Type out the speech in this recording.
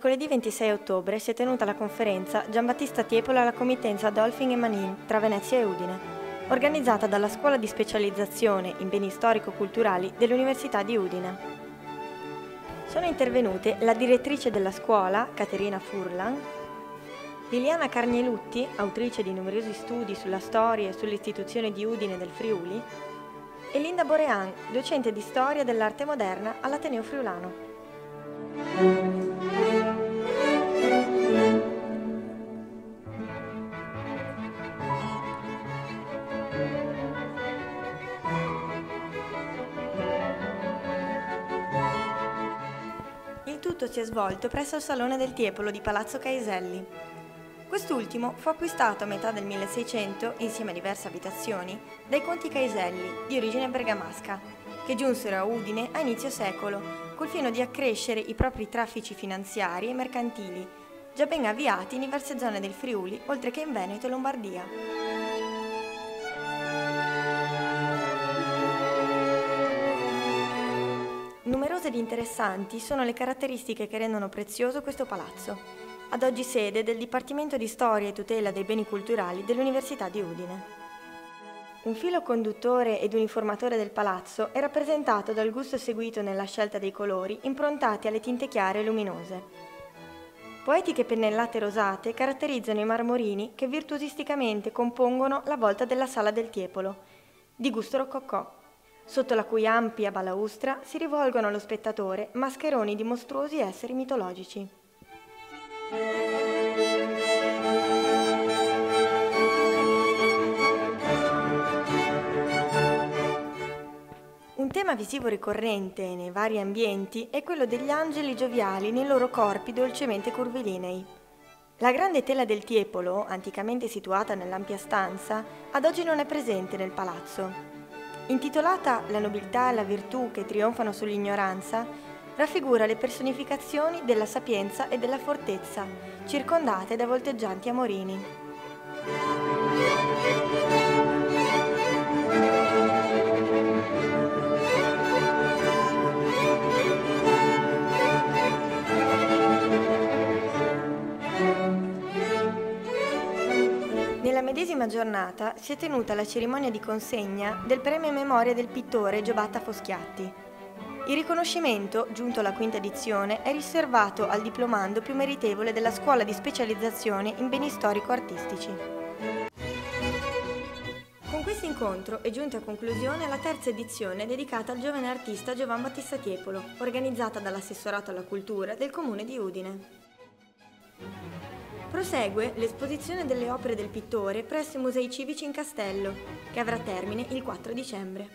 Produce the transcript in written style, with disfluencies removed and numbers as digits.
Mercoledì 26 ottobre si è tenuta la conferenza Giambattista Tiepolo alla committenza Dolphin e Manin tra Venezia e Udine, organizzata dalla Scuola di Specializzazione in Beni Storico-Culturali dell'Università di Udine. Sono intervenute la direttrice della scuola, Caterina Furlan, Liliana Carnielutti, autrice di numerosi studi sulla storia e sull'istituzione di Udine del Friuli, e Linda Borean, docente di storia dell'arte moderna all'Ateneo Friulano. Il tutto si è svolto presso il Salone del Tiepolo di Palazzo Caeselli. Quest'ultimo fu acquistato a metà del 1600, insieme a diverse abitazioni, dai conti Caeselli, di origine bergamasca, che giunsero a Udine a inizio secolo, col fine di accrescere i propri traffici finanziari e mercantili, già ben avviati in diverse zone del Friuli, oltre che in Veneto e Lombardia. Numerose ed interessanti sono le caratteristiche che rendono prezioso questo palazzo, ad oggi sede del Dipartimento di Storia e Tutela dei Beni Culturali dell'Università di Udine. Un filo conduttore ed uniformatore del palazzo è rappresentato dal gusto seguito nella scelta dei colori improntati alle tinte chiare e luminose. Poetiche pennellate rosate caratterizzano i marmorini che virtuosisticamente compongono la volta della sala del Tiepolo, di gusto rococò, sotto la cui ampia balaustra si rivolgono allo spettatore mascheroni di mostruosi esseri mitologici. Un tema visivo ricorrente nei vari ambienti è quello degli angeli gioviali nei loro corpi dolcemente curvilinei. La grande tela del Tiepolo, anticamente situata nell'ampia stanza, ad oggi non è presente nel palazzo. Intitolata La nobiltà e la virtù che trionfano sull'ignoranza, raffigura le personificazioni della sapienza e della fortezza, circondate da volteggianti amorini. Nella medesima giornata si è tenuta la cerimonia di consegna del premio in memoria del pittore Giobatta Foschiatti. Il riconoscimento, giunto alla quinta edizione, è riservato al diplomando più meritevole della Scuola di Specializzazione in Beni Storico-Artistici. Con questo incontro è giunta a conclusione la terza edizione dedicata al giovane artista Giovan Battista Tiepolo, organizzata dall'Assessorato alla Cultura del Comune di Udine. Prosegue l'esposizione delle opere del pittore presso i Musei Civici in Castello, che avrà termine il 4 dicembre.